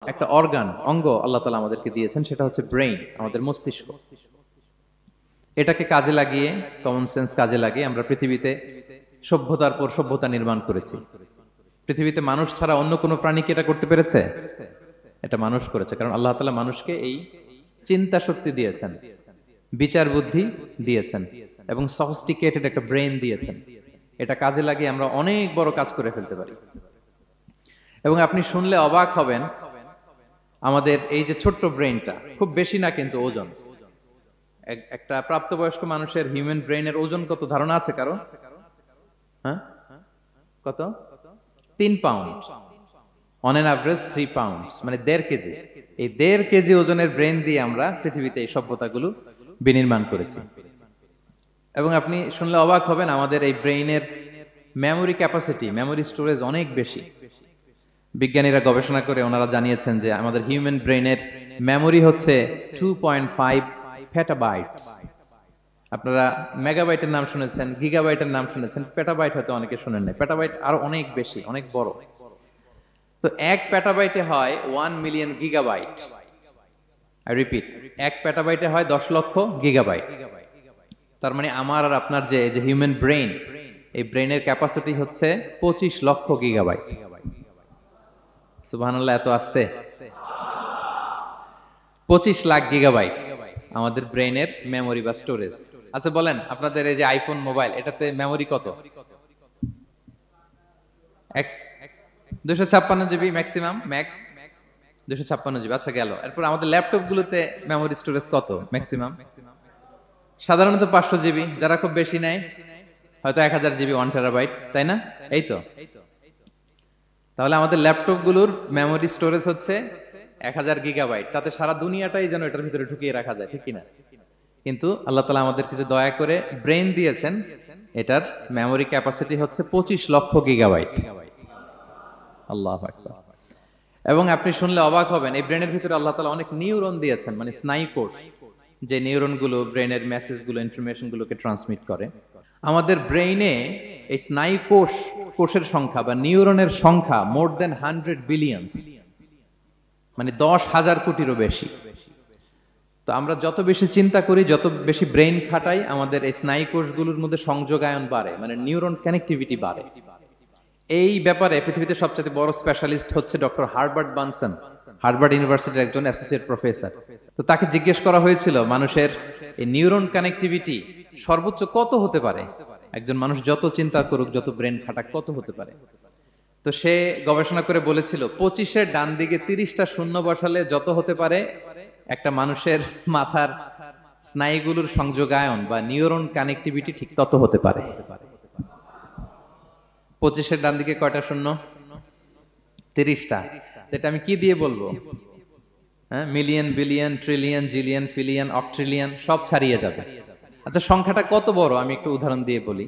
একটা অঙ্গ আল্লাহ তাআলা আমাদেরকে দিয়েছেন, সেটা হচ্ছে ব্রেইন, আমাদের মস্তিষ্ক। এটাকে কাজে লাগিয়ে, কমন সেন্স কাজে লাগিয়ে আমরা পৃথিবীতে সভ্যতার পর সভ্যতা নির্মাণ করেছি। পৃথিবীতে মানুষ ছাড়া অন্য কোনো প্রাণী কি এটা করতে পেরেছে? এটা মানুষ করেছে, কারণ আল্লাহ তাআলা মানুষকে এই চিন্তা শক্তি দিয়েছেন, বিচার বুদ্ধি দিয়েছেন এবং সফিস্টিকেটেড একটা ব্রেন দিয়েছেন। এটা কাজে লাগিয়ে আমরা অনেক বড় কাজ করে ফেলতে পারি। এবং আপনি শুনলে অবাক হবেন, আমাদের এই যে ছোট্ট ব্রেনটা খুব বেশি না কিন্তু ওজন। একটা প্রাপ্তবয়স্ক মানুষের হিউম্যান ব্রেনের ওজন কত ধারণা আছে কারো? হ্যাঁ, কত? 3 pound. On an average 3 pound, মানে 1.5 কেজি। এই 1.5 কেজি ওজনের ব্রেন দিয়ে আমরা পৃথিবীতে এই সভ্যতাগুলো বিনির্মাণ করেছি। এবং আপনি শুনলে অবাক হবেন, আমাদের এই ব্রেইনের মেমোরি ক্যাপাসিটি, মেমোরি স্টোরেজ অনেক বেশি। বিজ্ঞানীরা গবেষণা করে ওনারা জানিয়েছেন যে আমাদের হিউম্যান ব্রেইনের মেমোরি হচ্ছে 2.5 পেটাবাইটস। আপনারা মেগাবাইটের নাম শুনেছেন, গিগাবাইটের নাম শুনেছেন, পেটাবাইট হয়তো অনেকে শুনেন নাই। পেটাবাইট আরো অনেক বেশি, অনেক বড়। তো 1 পেটাবাইটে হয় 1 মিলিয়ন গিগাবাইট। আই রিপিট, 1 পেটাবাইটে হয় 10 লক্ষ গিগাবাইট। তার মানে আমার আর আপনার যে হিউম্যান ব্রেইন, এই ব্রেইনের ক্যাপাসিটি হচ্ছে 25 লক্ষ গিগাবাইট। সুবহানাল্লাহ, এত আসতে 25 লাখ গিগাবাইট আমাদের ব্রেইনের মেমোরি বা স্টোরেজ। আচ্ছা বলেন, আপনাদের এই যে আইফোন মোবাইল, এটাতে মেমোরি কত? 256 জিবি ম্যাক্সিমাম, ম্যাক্স 256 জিবি। আচ্ছা গেল। এরপর আমাদের ল্যাপটপ গুলোতে মেমোরি স্টোরেজ কত ম্যাক্সিমাম? সাধারণত 500 জিবি, যারা খুব বেশি নেয় হয়তো 1000 জিবি, 1 টেরাবাইট, তাই না? এই তো। তাহলে আমাদের ল্যাপটপ গুলোর মেমোরি স্টোরেজ হচ্ছে 1000 গিগাবাইট। তাতে সারা দুনিয়াটাই যেন এটার ভিতরে ঢুকিয়ে রাখা যায়, ঠিক কিনা? কিন্তু আল্লাহ তাআলা আমাদেরকে যে দয়া করে ব্রেন দিয়েছেন, এটার মেমোরি ক্যাপাসিটি হচ্ছে 25 লক্ষ গিগাবাইট। আল্লাহু আকবার। এবং আপনি শুনলে অবাক হবেন, এই ব্রেনের ভিতরে আল্লাহ তাআলা অনেক নিউরন দিয়েছেন, মানে স্নায়ু কোষ, যে নিউরন গুলো ব্রেনের মেসেজ গুলো, ইনফরমেশন গুলোকে ট্রান্সমিট করে। আমাদের ব্রেইনে এই স্নায়ু কোষের সংখ্যা বা নিউরনের সংখ্যা মোর দেন 100 বিলিয়নস, মানে 10,000 কোটিরও বেশি। তো আমরা যত বেশি চিন্তা করি, যত বেশি ব্রেইন খাটাই, আমাদের এই স্নায়ু কোষগুলোর মধ্যে সংযোগায়ন বাড়ে, মানে নিউরন কানেক্টিভিটি বাড়ে। এই ব্যাপারে পৃথিবীতে সবচেয়ে বড় স্পেশালিস্ট হচ্ছে ডক্টর হার্বার্ট বানসন, হার্ভার্ড ইউনিভার্সিটির একজন অ্যাসোসিয়েট প্রফেসর। তো তাকে জিজ্ঞেস করা হয়েছিল, মানুষের এই নিউরন কানেক্টিভিটি সর্বোচ্চ কত হতে পারে? একজন মানুষ যত চিন্তা করুক, যত ব্রেন খাটাক, কত হতে পারে? তো সে গবেষণা করে বলেছিল, 25-এর ডান দিকে 30টা শূন্য বসালে যত হতে পারে, একটা মানুষের মাথার স্নায়ুগুলোর সংযোগায়ন বা নিউরন কানেক্টিভিটি ঠিক তত হতে পারে। 25-এর ডান দিকে কয়টা শূন্য? 30টা। এটা আমি কি দিয়ে বলবো? হ্যাঁ, মিলিয়ন, বিলিয়ন, ট্রিলিয়ন, জিলিয়ন, ফিলিয়ন, অক্ট্রিলিয়ন সব ছাড়িয়ে যাবে। আচ্ছা, সংখ্যাটা কত বড় আমি একটু উদাহরণ দিয়ে বলি।